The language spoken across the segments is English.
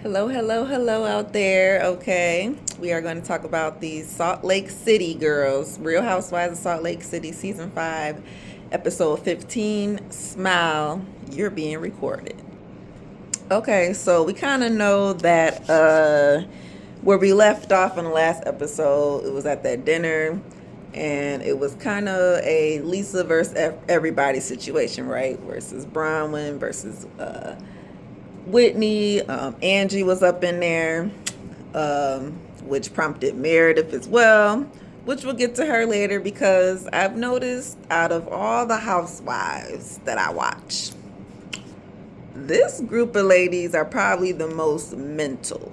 Hello, hello, hello out there. Okay, we are going to talk about the Salt Lake City girls, Real Housewives of Salt Lake City, season 5, episode 15. Smile, you're being recorded. Okay, so we kind of know that where we left off in the last episode, it was at that dinner, and it was kind of a Lisa versus everybody situation, right? Versus Bronwyn versus Whitney. Angie was up in there, which prompted Meredith as well, which we'll get to her later because I've noticed out of all the housewives that I watch, this group of ladies are probably the most mental,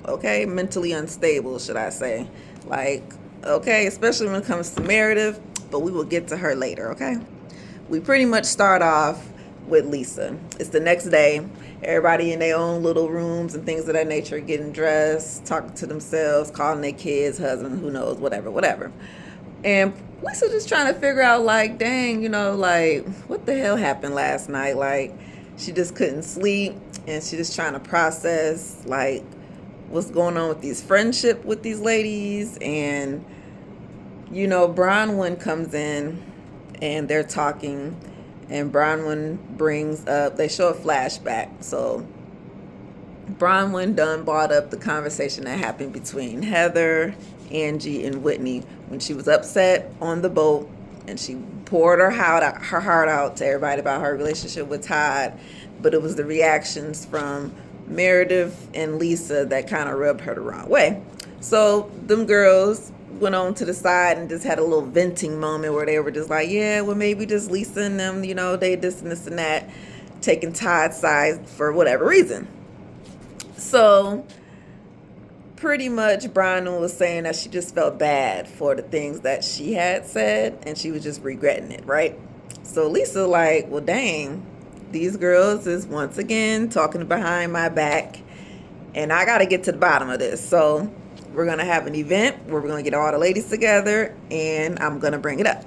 okay? Mentally unstable, should I say. Like, okay, especially when it comes to Meredith, but we will get to her later, okay? We pretty much start off with Lisa. It's the next day. Everybody in their own little rooms and things of that nature, getting dressed, talking to themselves, calling their kids, husband, who knows, whatever, whatever. And Lisa just trying to figure out, like, dang, like, what the hell happened last night? Like, she just couldn't sleep, and she just trying to process, like, what's going on with these friendship with these ladies. And, Bronwyn comes in, and they're talking, and Bronwyn brings up, they show a flashback. So Bronwyn done brought up the conversation that happened between Heather, Angie, and Whitney when she was upset on the boat, and she poured her heart out to everybody about her relationship with Todd. But it was the reactions from Meredith and Lisa that kind of rubbed her the wrong way. So them girls went on to the side and just had a little venting moment where they were just like, yeah, well, maybe just Lisa and them, they this and that, taking Todd's side for whatever reason. So pretty much Brian was saying that she just felt bad for the things that she had said, and she was just regretting it, right? So Lisa like, well, dang, these girls is once again talking behind my back, and I got to get to the bottom of this. So we're going to have an event where we're going to get all the ladies together, and I'm going to bring it up.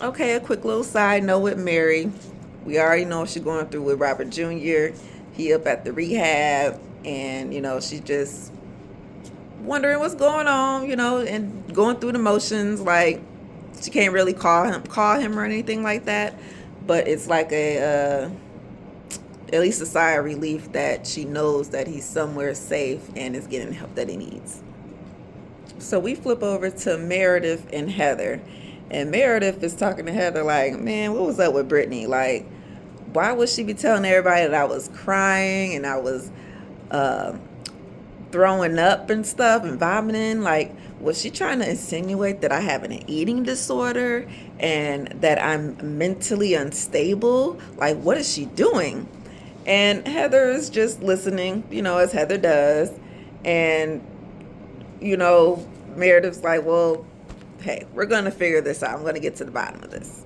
Okay, a quick little side note with Mary. We already know she's going through with Robert Jr. He up at the rehab, and, she's just wondering what's going on, and going through the motions. Like, she can't really call him or anything like that. But it's like at least a sigh of relief that she knows that he's somewhere safe and is getting the help that he needs. So we flip over to Meredith and Heather. And Meredith is talking to Heather like, man, what was up with Brittany? Like, why would she be telling everybody that I was crying and I was throwing up and stuff and vomiting? Like, was she trying to insinuate that I have an eating disorder and that I'm mentally unstable? Like, what is she doing? And Heather is just listening, as Heather does. And, Meredith's like, well, hey, we're going to figure this out. I'm going to get to the bottom of this.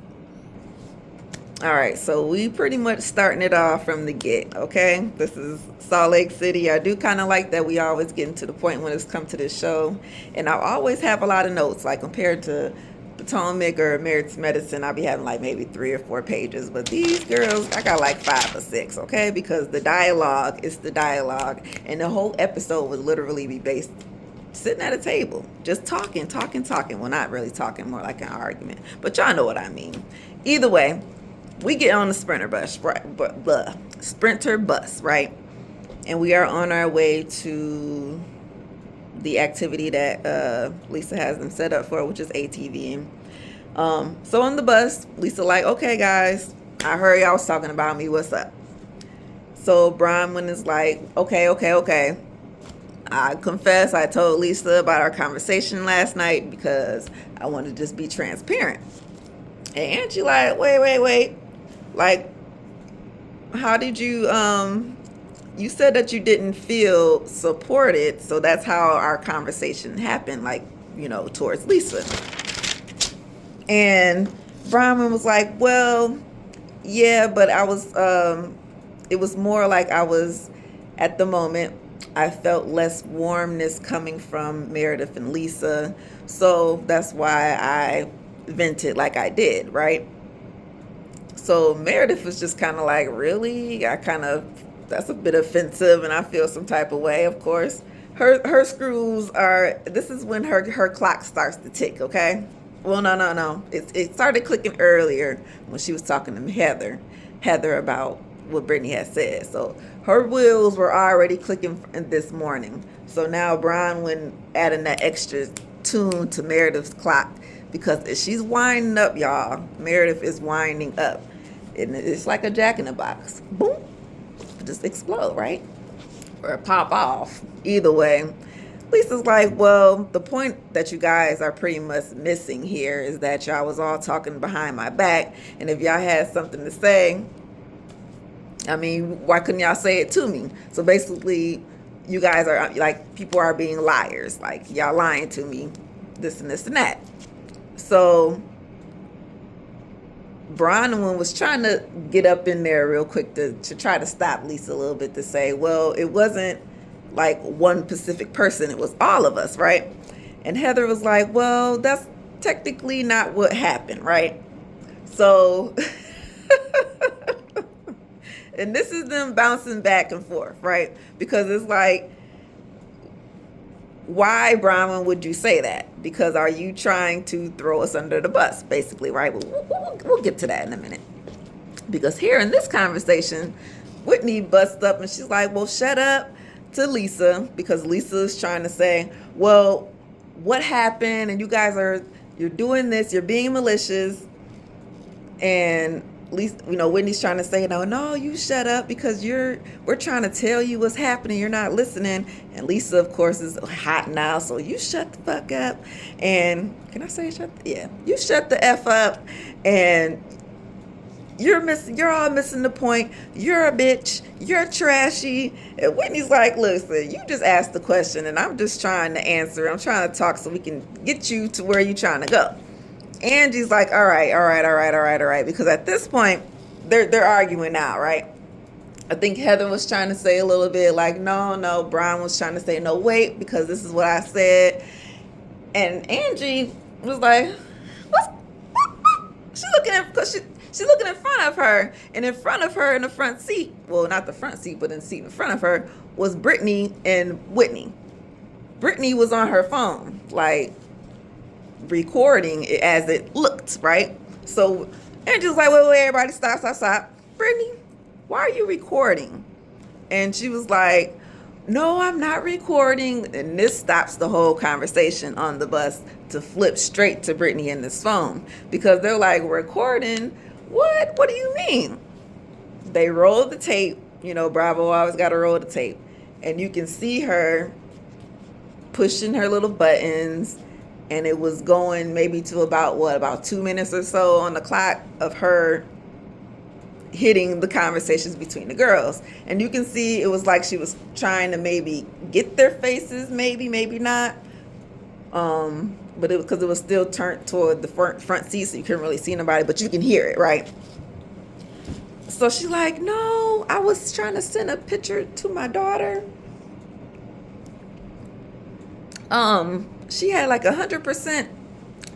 All right, so we pretty much starting it off from the get, okay? This is Salt Lake City. I do kind of like that we always getting to the point when it's come to this show. And I always have a lot of notes, like compared to Potomac or Married to Medicine, I'll be having like maybe 3 or 4 pages. But these girls, I got like 5 or 6, okay? Because the dialogue is the dialogue. And the whole episode would literally be based sitting at a table, just talking. Well, not really talking, more like an argument. But y'all know what I mean. Either way, we get on the sprinter bus, right? Sprinter bus, right? And we are on our way to the activity that Lisa has them set up for, which is ATVing. So on the bus, Lisa like, okay, guys, I heard y'all was talking about me. What's up? So Bronwyn is like, okay. I confess I told Lisa about our conversation last night because I wanted to just be transparent. And Angie like, wait. Like, how did you, you said that you didn't feel supported, so that's how our conversation happened, like, towards Lisa. And Bronwyn was like, well, yeah, but I was, it was more like I was, at the moment, I felt less warmness coming from Meredith and Lisa, so that's why I vented like I did, right? So Meredith was just kind of like, really? I kind of That's a bit offensive, and I feel some type of way, of course. Her screws are, this is when her clock starts to tick, okay? Well, no. It started clicking earlier when she was talking to Heather about what Brittany had said. So her wheels were already clicking this morning. So now Bronwyn adding that extra tune to Meredith's clock, because if she's winding up, y'all, Meredith is winding up. And it's like a jack in the box. Boom. Just explode, right? Or pop off. Either way, Lisa's like, well, the point that you guys are pretty much missing here is that y'all was all talking behind my back, and if y'all had something to say, I mean, why couldn't y'all say it to me? So basically, you guys are like, people are being liars, like y'all lying to me, this and this and that. So Bronwyn was trying to get up in there real quick to try to stop Lisa a little bit, to say, well, it wasn't like one specific person, it was all of us, right? And Heather was like, well, that's technically not what happened, right? So and this is them bouncing back and forth, right? Because it's like, why, Bronwyn, would you say that? Because are you trying to throw us under the bus, basically, right? We'll get to that in a minute. Because here in this conversation, Whitney busts up and she's like, well, shut up, to Lisa, because Lisa is trying to say, well, what happened? And you guys you're doing this, you're being malicious. And Lisa, Whitney's trying to say, no, you shut up, because we're trying to tell you what's happening. You're not listening. And Lisa, of course, is hot now. So you shut the fuck up. And can I say you shut the F up. And you're all missing the point. You're a bitch. You're trashy. And Whitney's like, listen, you just asked the question and I'm just trying to answer. I'm trying to talk so we can get you to where you're trying to go. Angie's like, all right. Because at this point, they're arguing now, right? I think Heather was trying to say a little bit like, no. Brian was trying to say, no, wait, because this is what I said. And Angie was like, what? She's looking in front of her. And in front of her in the front seat, well, not the front seat, but in the seat in front of her was Brittany and Whitney. Brittany was on her phone, like, recording it as it looked, right? So Angela's like, wait, everybody stop. Brittany, why are you recording? And she was like, no, I'm not recording. And this stops the whole conversation on the bus to flip straight to Brittany and this phone, because they're like, recording? What do you mean? They rolled the tape. Bravo always got to roll the tape. And you can see her pushing her little buttons. And it was going maybe to about 2 minutes or so on the clock of her hitting the conversations between the girls. And you can see it was like she was trying to maybe get their faces, maybe not. But it was because it was still turned toward the front seat, so you couldn't really see nobody, but you can hear it, right? So she's like, no, I was trying to send a picture to my daughter. She had like 100%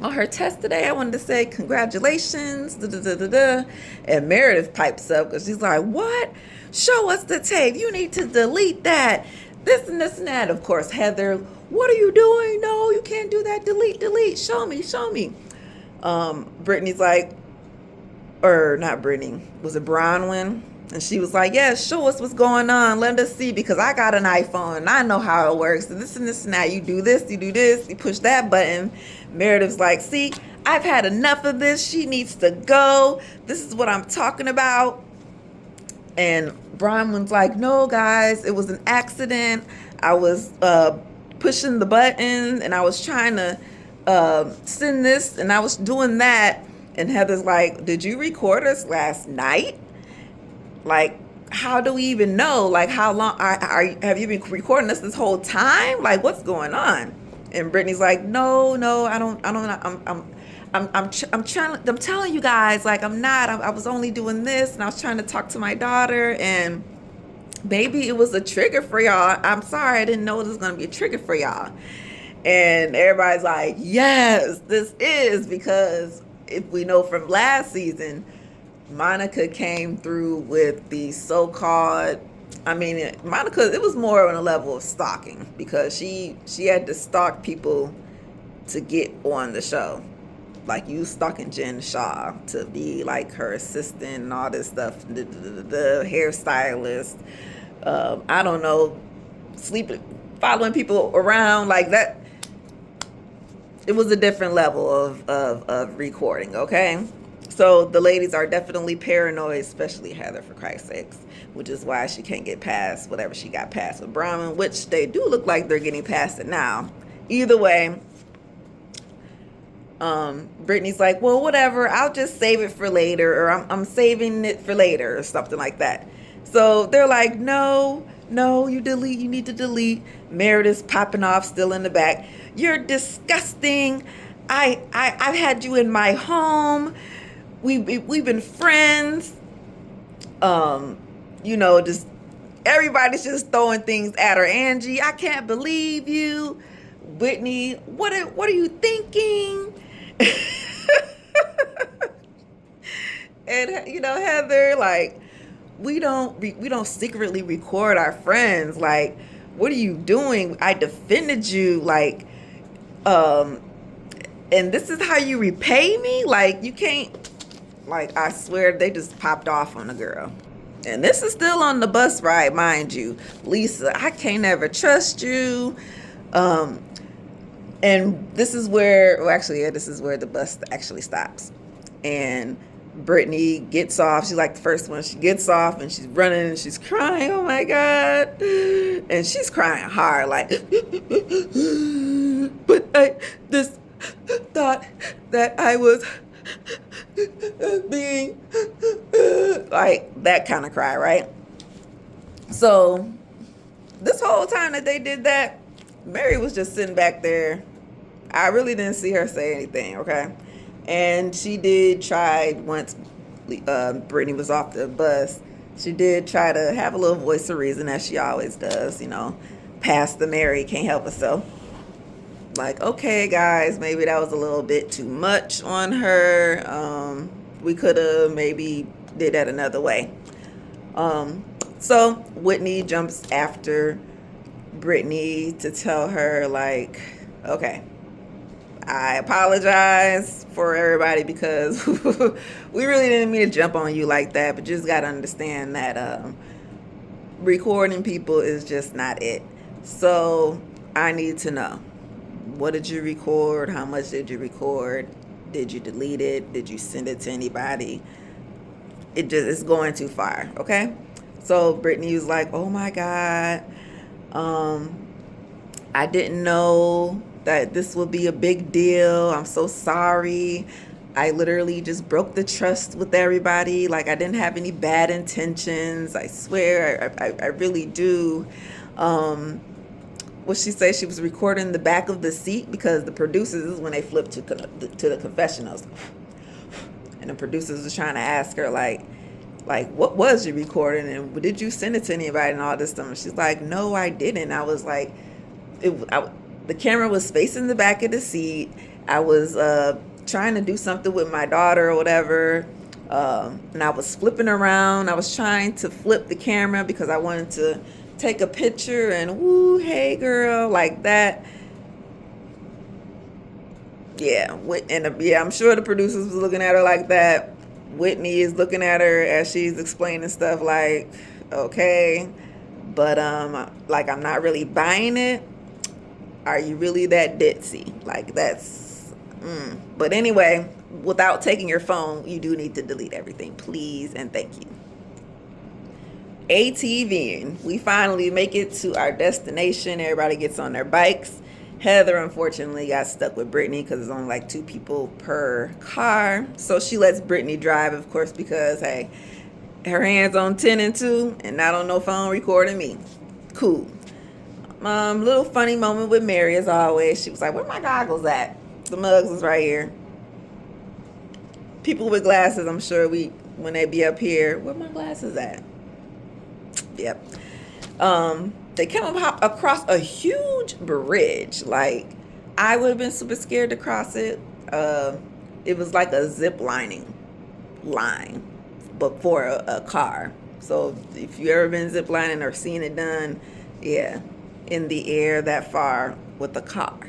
on her test today. I wanted to say congratulations. And Meredith pipes up because she's like, what? Show us the tape. You need to delete that. This and that. Of course, Heather, what are you doing? No, you can't do that. Delete. Show me. Brittany's like, or not Brittany, was it Bronwyn? And she was like, yeah, show us what's going on. Let us see, because I got an iPhone and I know how it works. And this and that. You do this, you push that button. Meredith's like, see, I've had enough of this. She needs to go. This is what I'm talking about. And Bronwyn's like, no, guys, it was an accident. I was pushing the button and I was trying to send this and I was doing that. And Heather's like, did you record us last night? Like, how do we even know? Like, how long have you been recording us this whole time? Like, what's going on? And Brittany's like, no, I don't. I'm telling you guys, like, I'm not. I was only doing this, and I was trying to talk to my daughter, and maybe it was a trigger for y'all. I'm sorry, I didn't know it was gonna be a trigger for y'all. And everybody's like, yes, this is, because if we know from last season, Monica came through with the so-called I mean, Monica, it was more on a level of stalking because she had to stalk people to get on the show. Like you stalking Jen Shaw to be like her assistant and all this stuff, the hairstylist. I don't know, sleeping, following people around like that. It was a different level of recording, okay? So the ladies are definitely paranoid, especially Heather, for Christ's sakes, which is why she can't get past whatever she got past with Brahman, which they do look like they're getting past it now. Either way, Brittany's like, well, whatever, I'll just save it for later, or I'm saving it for later, or something like that. So they're like, no, you need to delete. Meredith's popping off still in the back. You're disgusting. I've had you in my home. We've been friends. Just everybody's just throwing things at her. Angie, I can't believe you. Whitney, what are you thinking? And Heather, like, we don't secretly record our friends. Like, what are you doing? I defended you, like, and this is how you repay me? Like, you can't, like, I swear they just popped off on the girl. And this is still on the bus ride, mind you. Lisa, I can't ever trust you. And this is where, this is where the bus actually stops. And Brittany gets off. She's like the first one. She gets off and she's running and she's crying. Oh my God. And she's crying hard, like, but I just thought that I was being like that kind of cry, right? So this whole time that they did that, Mary was just sitting back there. I really didn't see her say anything, okay? And she did try, once Brittany was off the bus, she did try to have a little voice of reason, as she always does, past the Mary, can't help herself. Like, okay, guys, maybe that was a little bit too much on her. We could have maybe did that another way. So Whitney jumps after Brittany to tell her, like, okay, I apologize for everybody because we really didn't mean to jump on you like that, but you just got to understand that recording people is just not it. So I need to know, what did you record? How much did you record? Did you delete it? Did you send it to anybody? It's going too far, okay? So Brittany was like, oh my God, I didn't know that this would be a big deal. I'm so sorry. I literally just broke the trust with everybody. Like, I didn't have any bad intentions. I swear, I really do. What she say? She was recording the back of the seat because the producers, this is when they flipped to the confessionals. And the producers was trying to ask her, like, what was you recording? And did you send it to anybody and all this stuff? And she's like, no, I didn't. I was like, the camera was facing the back of the seat. I was trying to do something with my daughter or whatever. And I was flipping around. I was trying to flip the camera because I wanted to take a picture and woo, hey girl, like that. Yeah, I'm sure the producers was looking at her like that. Whitney is looking at her as she's explaining stuff like, okay, but like, I'm not really buying it. Are you really that ditzy? Like, that's But anyway, without taking your phone, you do need to delete everything, please and thank you. ATVing. We finally make it to our destination. Everybody gets on their bikes. Heather unfortunately got stuck with Brittany because there's only like 2 people per car. So she lets Brittany drive, of course, because, hey, her hands on 10 and 2 and not on no phone recording me. Cool. Little funny moment with Mary, as always. She was like, where my goggles at? The mugs is right here. People with glasses, I'm sure when they be up here, where my glasses at? Yep. They came across a huge bridge. Like, I would have been super scared to cross it. It was like a zip lining line, but for a car. So if you ever been ziplining or seen it done, yeah, in the air that far with a car.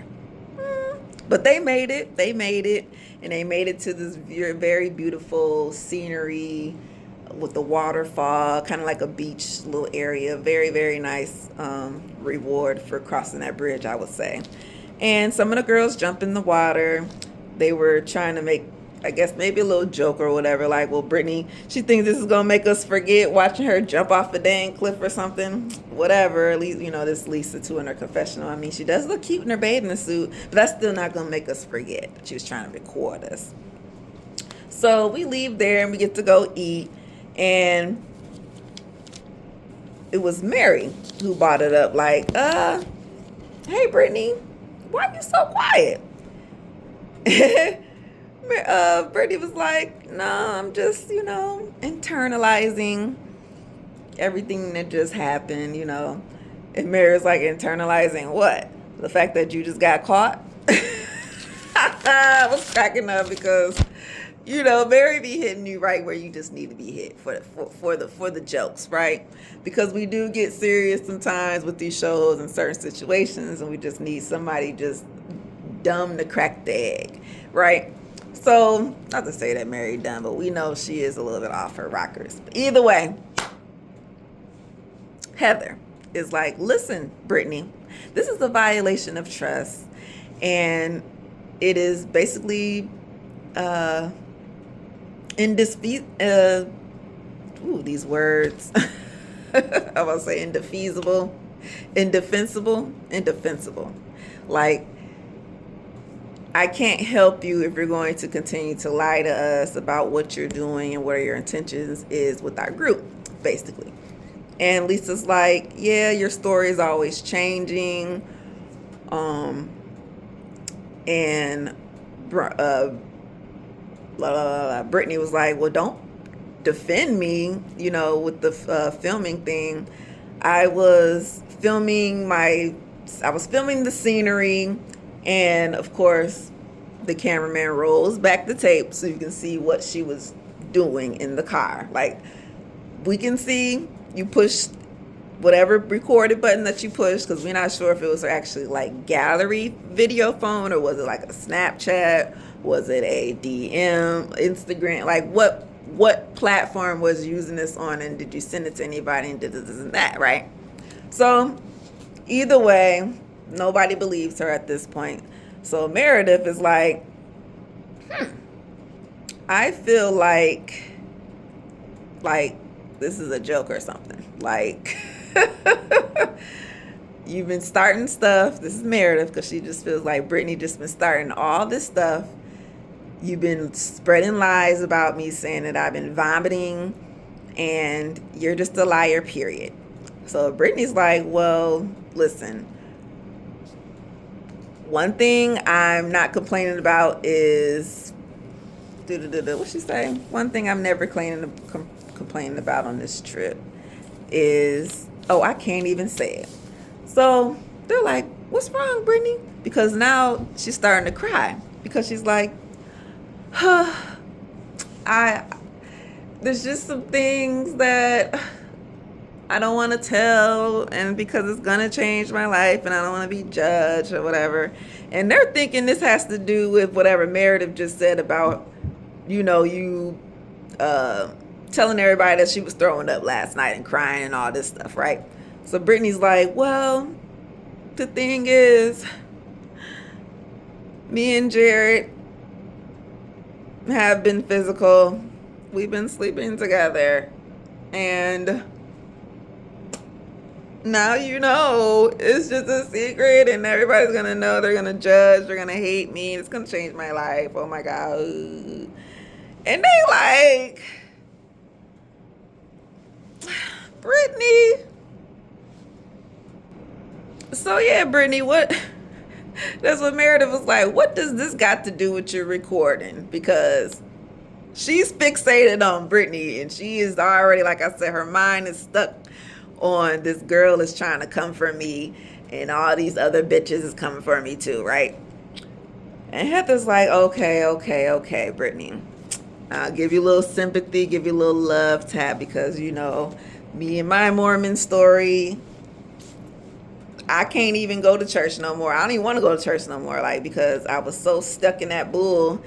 But they made it. They made it, and they made it to this very beautiful scenery with the waterfall, kind of like a beach little area. Very, very nice reward for crossing that bridge, I would say. And some of the girls jumped in the water. They were trying to make, I guess, maybe a little joke or whatever. Like, well, Brittany, she thinks this is going to make us forget watching her jump off a dang cliff or something. Whatever. At least, this Lisa, too, in her confessional. I mean, she does look cute in her bathing suit, but that's still not going to make us forget she was trying to record us. So we leave there and we get to go eat. And it was Mary who brought it up. Like, hey, Brittany, why are you so quiet? Brittany was like, no, I'm just, internalizing everything that just happened, And Mary was like, internalizing what? The fact that you just got caught? I was cracking up because, Mary be hitting you right where you just need to be hit for the jokes, right? Because we do get serious sometimes with these shows and certain situations, and we just need somebody just dumb to crack the egg, right? So, not to say that Mary dumb, but we know she is a little bit off her rockers. But either way, Heather is like, listen, Brittany, this is a violation of trust, and it is basically these words. I was say indefeasible, indefensible. Like, I can't help you if you're going to continue to lie to us about what you're doing and what your intentions is with our group, basically. And Lisa's like, yeah, your story is always changing. And Brittany was like, well, don't defend me, with the filming thing. I was filming the scenery, and of course the cameraman rolls back the tape so you can see what she was doing in the car. Like, we can see you pushed whatever recorded button that you pushed, because we're not sure if it was actually like gallery video phone, or was it like a Snapchat, was it a DM, Instagram, like what platform was using this on, and did you send it to anybody, and did this and that, right? So either way, nobody believes her at this point. So Meredith is like, I feel like this is a joke or something. Like, you've been starting stuff. This is Meredith, because she just feels like Brittany just been starting all this stuff. You've been spreading lies about me, saying that I've been vomiting, and you're just a liar, period. So Brittany's like, well, listen, one thing I'm not complaining about is, what she say? One thing I'm never complaining about on this trip is, I can't even say it. So they're like, what's wrong, Brittany? Because now she's starting to cry, because she's like, there's just some things that I don't want to tell, and because it's going to change my life, and I don't want to be judged or whatever. And they're thinking this has to do with whatever Meredith just said about, you telling everybody that she was throwing up last night and crying and all this stuff, right? So Brittany's like, well, the thing is, me and Jared have been physical. We've been sleeping together, and now it's just a secret, and everybody's gonna know. They're gonna judge, they're gonna hate me, it's gonna change my life. Oh my God. And they like, Brittany. So yeah, Brittany, that's what Meredith was like, what does this got to do with your recording? Because she's fixated on Brittany, and she is already, like I said, her mind is stuck on this girl is trying to come for me, and all these other bitches is coming for me too, right? And Heather's like, okay, Brittany. I'll give you a little sympathy, give you a little love tap, because me and my Mormon story, I can't even go to church no more. I don't even want to go to church no more, like, because I was so stuck in that bull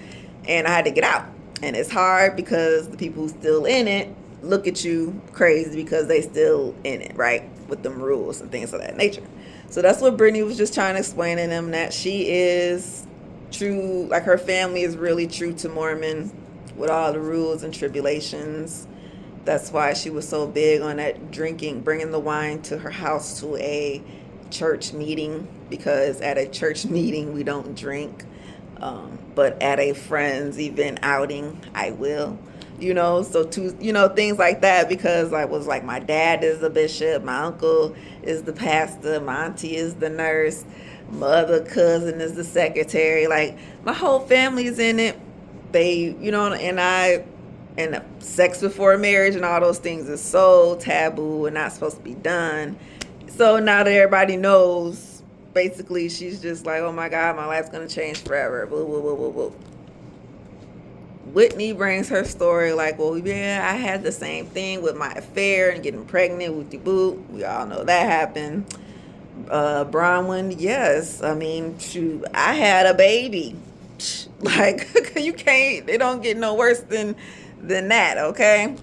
and I had to get out. And it's hard because the people who still in it look at you crazy because they still in it, right? With them rules and things of that nature. So that's what Brittany was just trying to explain to them, that she is true, like her family is really true to Mormon with all the rules and tribulations. That's why she was so big on that drinking, bringing the wine to her house to a church meeting, because at a church meeting we don't drink, but at a friend's event outing I will, so things like that, because I was like, my dad is the bishop, my uncle is the pastor, my auntie is the nurse, my other cousin is the secretary, like my whole family is in it. They, and sex before marriage and all those things is so taboo and not supposed to be done. So now that everybody knows, basically she's just like, oh my God, my life's gonna change forever. Boo, boo, boo, boo, boo. Whitney brings her story like, well, yeah, I had the same thing with my affair and getting pregnant, whoopty boop. We all know that happened. Bronwyn, yes. I mean, shoot, I had a baby. Like, you can't, it don't get no worse than that, okay?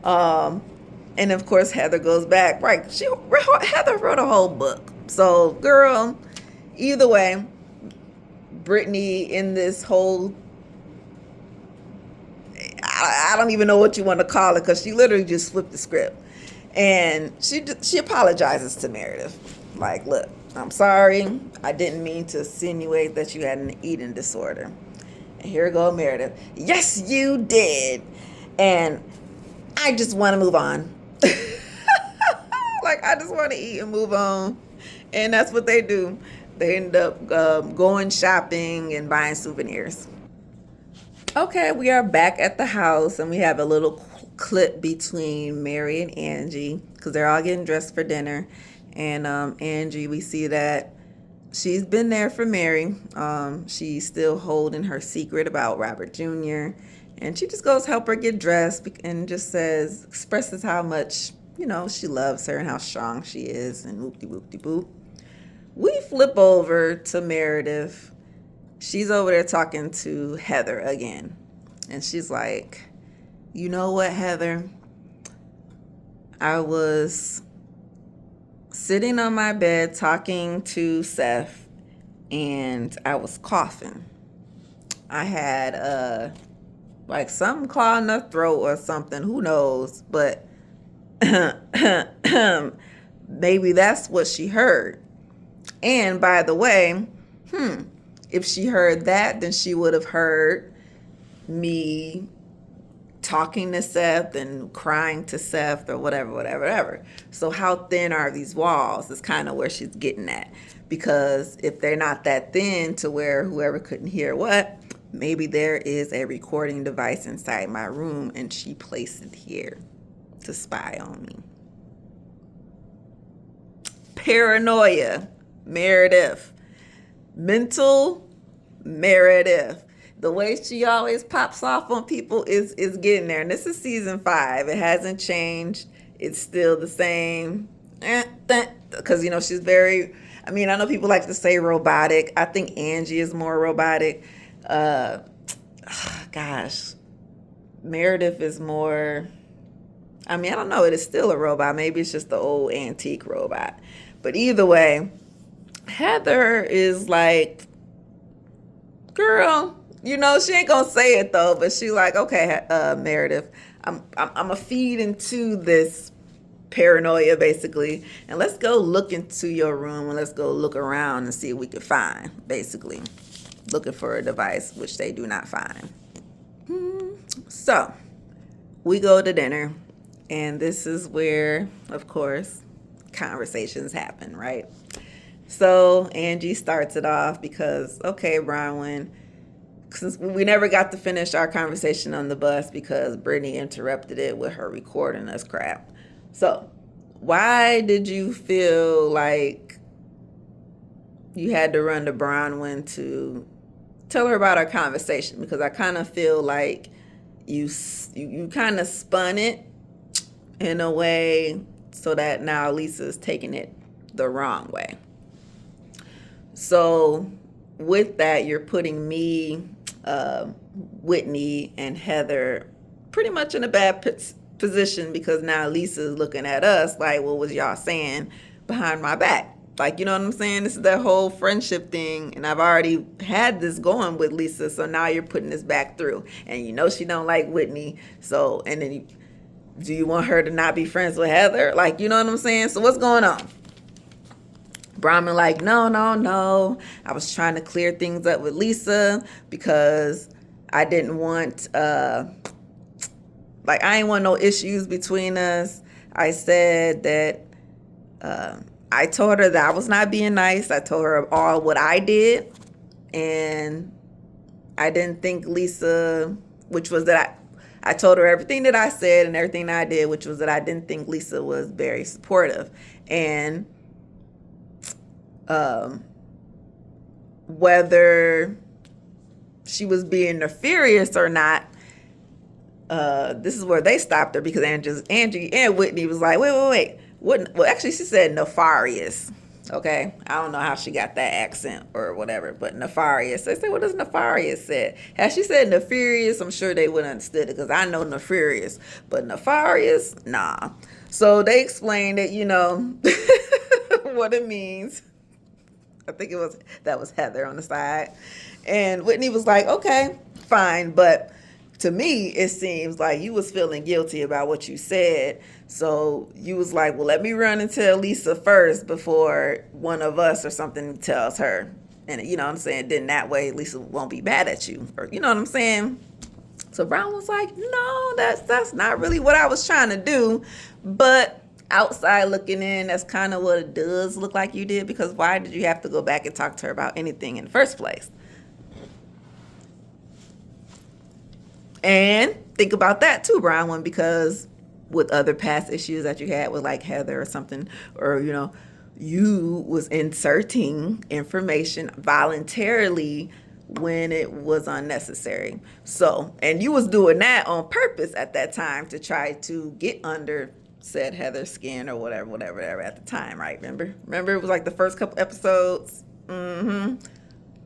And of course, Heather goes back. Right, Heather wrote a whole book. So, girl, either way, Brittany in this whole, I don't even know what you want to call it, because she literally just flipped the script. And she apologizes to Meredith. Like, look, I'm sorry. I didn't mean to insinuate that you had an eating disorder. And here go Meredith. Yes, you did. And I just want to move on. Like, I just want to eat and move on. And that's what they do. They end up going shopping and buying souvenirs. Okay, we are back at the house, and we have a little clip between Mary and Angie, because they're all getting dressed for dinner. And Angie, we see that she's been there for Mary. She's still holding her secret about Robert Jr. And she just goes help her get dressed and just expresses how much, she loves her and how strong she is, and whoop-de-whoop-de-boop. We flip over to Meredith. She's over there talking to Heather again. And she's like, you know what, Heather? I was sitting on my bed talking to Seth, and I was coughing. I had like something caught in the throat or something, who knows, but maybe that's what she heard. And by the way, if she heard that, then she would have heard me talking to Seth and crying to Seth or whatever. So how thin are these walls is kind of where she's getting at. Because if they're not that thin to where whoever couldn't hear what, maybe there is a recording device inside my room and she placed it here to spy on me. Paranoia, Meredith. Mental Meredith. The way she always pops off on people is getting there. And this is season 5. It hasn't changed. It's still the same. Because, she's very, I know people like to say robotic. I think Angie is more robotic. Meredith is more, I don't know. It is still a robot. Maybe it's just the old antique robot. But either way, Heather is like, girl, she ain't gonna say it though, but she like, okay, Meredith, I'm a feed into this paranoia basically, and let's go look into your room and let's go look around and see what we can find, basically looking for a device, which they do not find. So we go to dinner, and this is where, of course, conversations happen, right? So Angie starts it off because, okay, Bronwyn, since we never got to finish our conversation on the bus because Brittany interrupted it with her recording us crap. So why did you feel like you had to run to Bronwyn to tell her about our conversation? Because I kind of feel like you kind of spun it in a way so that now Lisa's taking it the wrong way. So with that, you're putting me, Whitney, and Heather pretty much in a bad position, because now Lisa's looking at us like, what was y'all saying behind my back? Like, you know what I'm saying? This is that whole friendship thing, and I've already had this going with Lisa, so now you're putting this back through. And you know she don't like Whitney, so, and then do you want her to not be friends with Heather? Like, you know what I'm saying? So what's going on? Brahman like, no. I was trying to clear things up with Lisa because I didn't want, I ain't want no issues between us. I said that, I told her that I was not being nice. I told her all what I did. And I didn't think Lisa, which was that I told her everything that I said and everything that I did, which was that I didn't think Lisa was very supportive. And whether she was being nefarious or not, this is where they stopped her, because Angie and Whitney was like, wait. Well, actually, she said nefarious. Okay, I don't know how she got that accent or whatever, but nefarious. They said, what does nefarious say? Had she said nefarious, I'm sure they would have understood it, because I know nefarious, but nefarious, nah. So they explained it, what it means. I think that was Heather on the side. And Whitney was like, okay, fine. But to me, it seems like you was feeling guilty about what you said. So you was like, well, let me run and tell Lisa first before one of us or something tells her. And you know what I'm saying? Then that way Lisa won't be mad at you. Or you know what I'm saying? So Brown was like, no, that's not really what I was trying to do. But outside looking in, that's kind of what it does look like you did, because why did you have to go back and talk to her about anything in the first place? And think about that too, Brown, because with other past issues that you had with like Heather or something, or you was inserting information voluntarily when it was unnecessary. So, and you was doing that on purpose at that time to try to get under said Heather's skin or whatever at the time, right? Remember it was like the first couple episodes,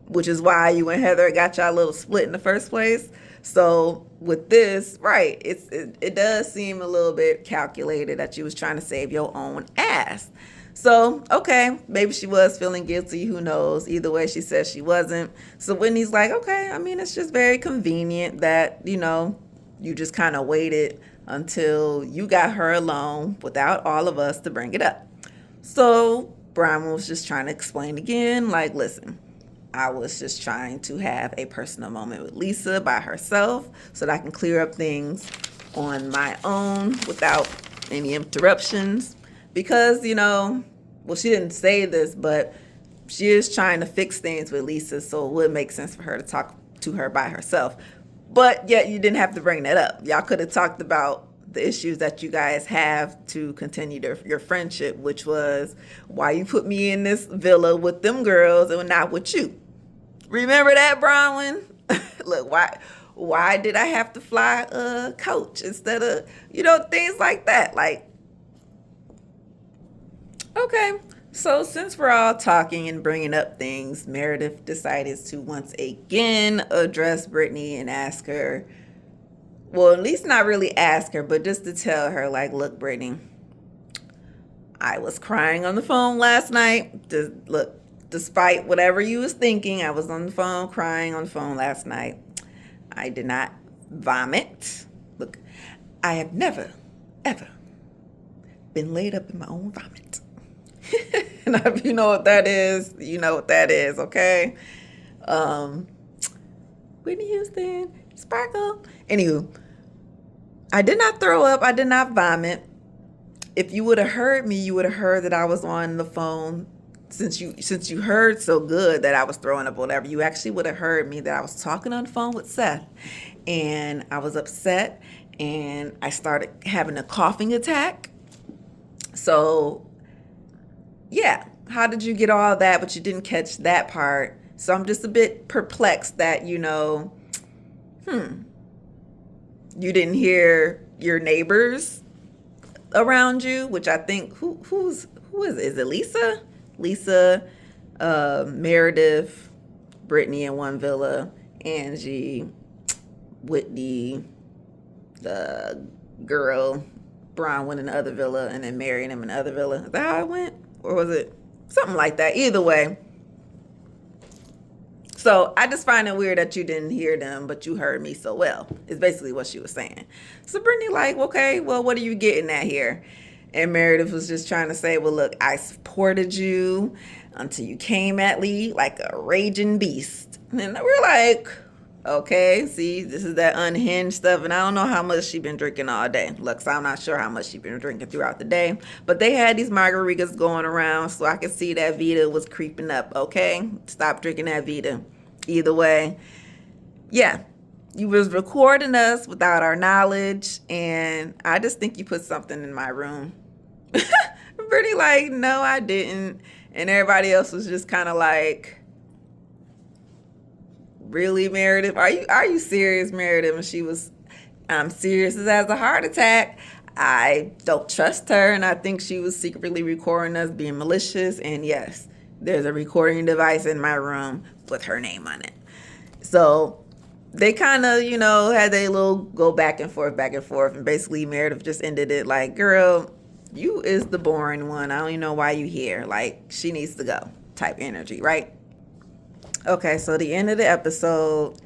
which is why you and Heather got y'all a little split in the first place. So with this, right, it does seem a little bit calculated that you was trying to save your own ass. So, okay, maybe she was feeling guilty. Who knows? Either way, she says she wasn't. So Whitney's like, okay, I mean, it's just very convenient that, you just kind of waited until you got her alone without all of us to bring it up. So Brian was just trying to explain again, like, listen, I was just trying to have a personal moment with Lisa by herself so that I can clear up things on my own without any interruptions. Because, well, she didn't say this, but she is trying to fix things with Lisa, so it would make sense for her to talk to her by herself. But yet you didn't have to bring that up. Y'all could have talked about the issues that you guys have to continue your friendship, which was why you put me in this villa with them girls and not with you. Remember that, Bronwyn? Look, why did I have to fly a coach instead of, things like that? Like, okay, so since we're all talking and bringing up things, Meredith decided to once again address Brittany and ask her, well, at least not really ask her, but just to tell her, like, look, Brittany, I was crying on the phone last night. Look, despite whatever you was thinking, I was on the phone crying on the phone last night. I did not vomit. Look, I have never, ever been laid up in my own vomit. And if you know what that is, you know what that is, okay? Whitney Houston, Sparkle. Anywho, I did not throw up. I did not vomit. If you would have heard me, you would have heard that I was on the phone. Since you heard so good that I was throwing up or whatever, you actually would have heard me that I was talking on the phone with Seth. And I was upset. And I started having a coughing attack. So, yeah. How did you get all that, but you didn't catch that part? So I'm just a bit perplexed that, you you didn't hear your neighbors around you, which I think who is it? Is it Lisa? Lisa, Meredith, Brittany in one villa, Angie, Whitney, the girl, Bronwyn in the other villa, and then Mary and him in the other villa. Is that how it went? Or was it something like that? Either way. So I just find it weird that you didn't hear them, but you heard me so well. Is basically what she was saying. So Brittany like, okay, well, what are you getting at here? And Meredith was just trying to say, well, look, I supported you until you came at me like a raging beast. And we're like, okay, see, this is that unhinged stuff. And I don't know how much she's been drinking all day. Look, so I'm not sure how much she's been drinking throughout the day. But they had these margaritas going around, so I could see that Vita was creeping up, okay? Stop drinking that Vita. Either way, yeah, you was recording us without our knowledge, and I just think you put something in my room. Pretty like, no, I didn't. And everybody else was just kind of like, really, Meredith? Are you serious, Meredith? And she was, I'm serious as a heart attack. I don't trust her, and I think she was secretly recording us being malicious. And yes, there's a recording device in my room with her name on it. So they kind of, had their little go back and forth. And basically Meredith just ended it like, girl, you is the boring one. I don't even know why you here. Like, she needs to go type energy, right? Okay, so the end of the episode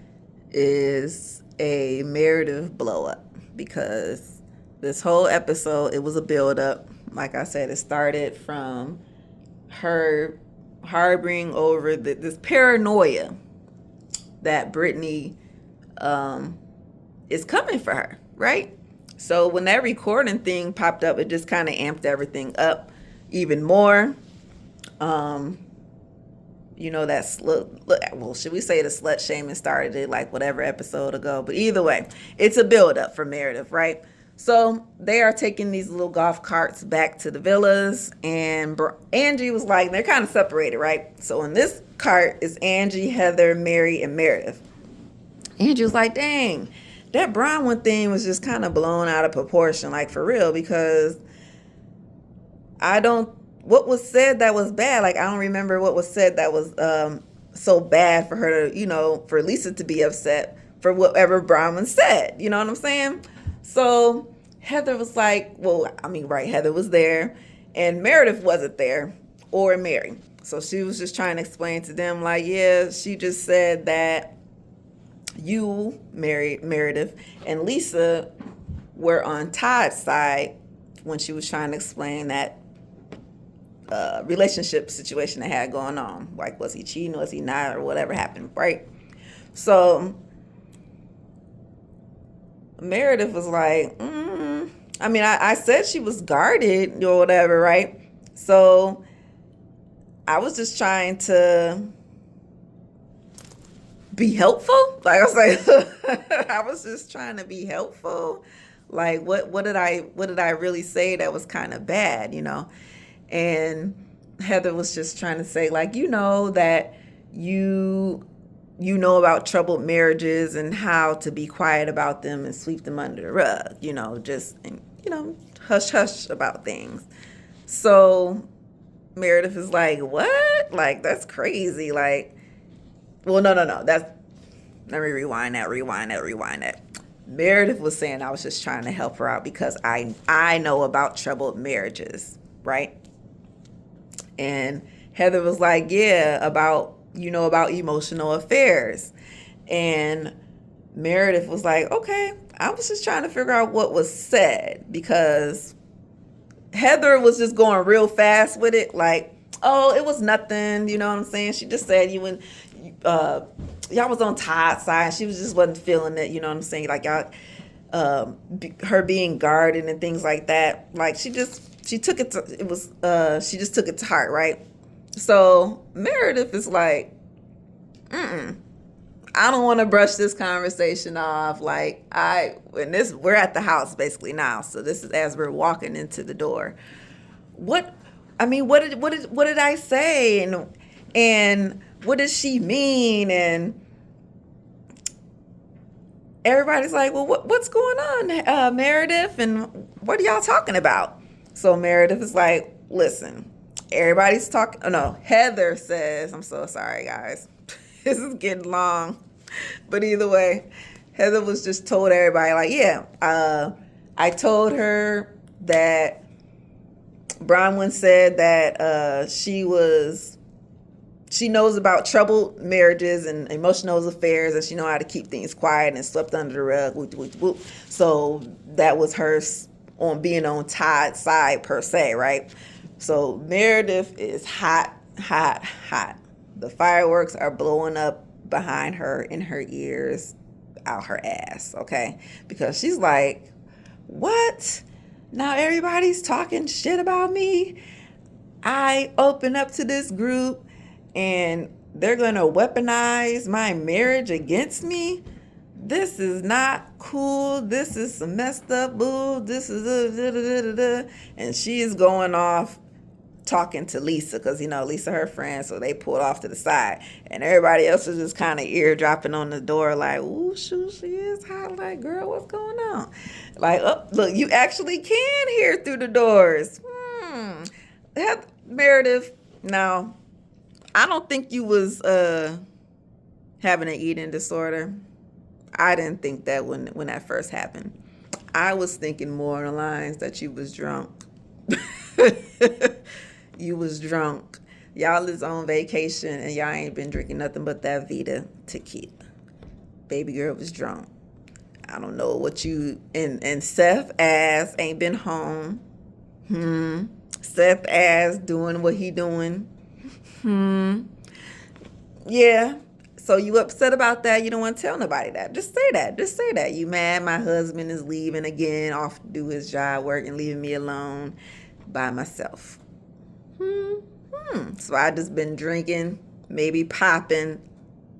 is a Meredith blow up, because this whole episode, it was a build up. Like I said, it started from her harboring over this paranoia that Brittany is coming for her, right? So when that recording thing popped up, it just kind of amped everything up even more. Should we say the slut shaming started it like whatever episode ago? But either way, it's a build up for Meredith, right? So they are taking these little golf carts back to the villas, and Angie was like, they're kind of separated, right? So in this cart is Angie, Heather, Mary, and Meredith. Angie was like, dang, that Bronwyn thing was just kind of blown out of proportion, like for real, because what was said that was bad, like I don't remember what was said that was so bad for her to, for Lisa to be upset for whatever Bronwyn said, you know what I'm saying? So Heather was like, right, Heather was there, and Meredith wasn't there, or Mary. So she was just trying to explain to them, like, yeah, she just said that you, Meredith, and Lisa were on Todd's side when she was trying to explain that relationship situation they had going on. Like, was he cheating, was he not, or whatever happened, right? So Meredith was like, I said she was guarded or whatever, right? So I was just trying to be helpful. Like I was like, I was just trying to be helpful. Like, what did I really say that was kind of bad, And Heather was just trying to say, like, that you about troubled marriages and how to be quiet about them and sweep them under the rug, hush hush about things. So Meredith is like, what? Like, that's crazy. Like, well, no. Let me rewind that. Meredith was saying I was just trying to help her out because I know about troubled marriages, right? And Heather was like, yeah, about emotional affairs. And Meredith was like, okay, I was just trying to figure out what was said, because Heather was just going real fast with it. Like, oh, it was nothing. You know what I'm saying? She just said y'all was on Todd's side. She wasn't feeling it. You know what I'm saying? Like, y'all, her being guarded and things like that. Like, she just took it to heart, right? So Meredith is like, I don't want to brush this conversation off. Like, we're at the house basically now. So this is as we're walking into the door. What did I say? And what does she mean? And everybody's like, well, what's going on, Meredith? And what are y'all talking about? So Meredith is like, listen, everybody's talking. Oh, no, Heather says, I'm so sorry, guys. This is getting long. But either way, Heather was just told everybody, like, yeah, I told her that Bronwyn said that she knows about troubled marriages and emotional affairs, and she know how to keep things quiet and swept under the rug. Whoop, whoop, whoop. So that was her on being on Todd's side per se, right? So Meredith is hot, hot, hot. The fireworks are blowing up behind her, in her ears, out her ass, okay? Because she's like, what? Now everybody's talking shit about me. I open up to this group and they're going to weaponize my marriage against me. This is not cool. This is some messed up boo. This is and she is going off talking to Lisa, because Lisa her friend, so they pulled off to the side, and everybody else is just kind of eardropping on the door like, ooh, shoot, she is hot. Like, girl, what's going on? Like, oh, look, you actually can hear through the doors. Meredith, now I don't think you was having an eating disorder. I didn't think that when that first happened. I was thinking more on the lines that you was drunk. You was drunk. Y'all is on vacation and y'all ain't been drinking nothing but that Vita tequila. Baby girl was drunk. I don't know what you and Seth ass ain't been home. Seth ass doing what he doing. Yeah. So you upset about that? You don't want to tell nobody that. Just say that. Just say that. You mad my husband is leaving again, off to do his job work and leaving me alone by myself. So I just been drinking, maybe popping,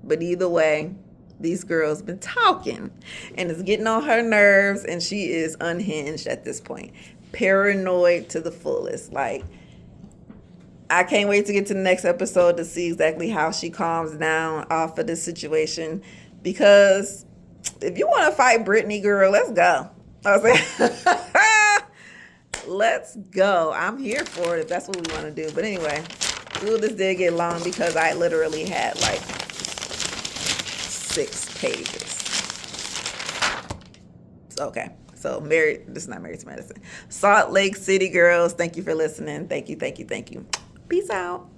but either way, these girls been talking and it's getting on her nerves, and she is unhinged at this point. Paranoid to the fullest. Like, I can't wait to get to the next episode to see exactly how she calms down off of this situation, because if you want to fight Brittany, girl, let's go. I was like, let's go. I'm here for it if that's what we want to do. But anyway, ooh, this did get long because I literally had like 6 pages. Okay. So this is not Married to Medicine. Salt Lake City girls, thank you for listening. Thank you. Peace out.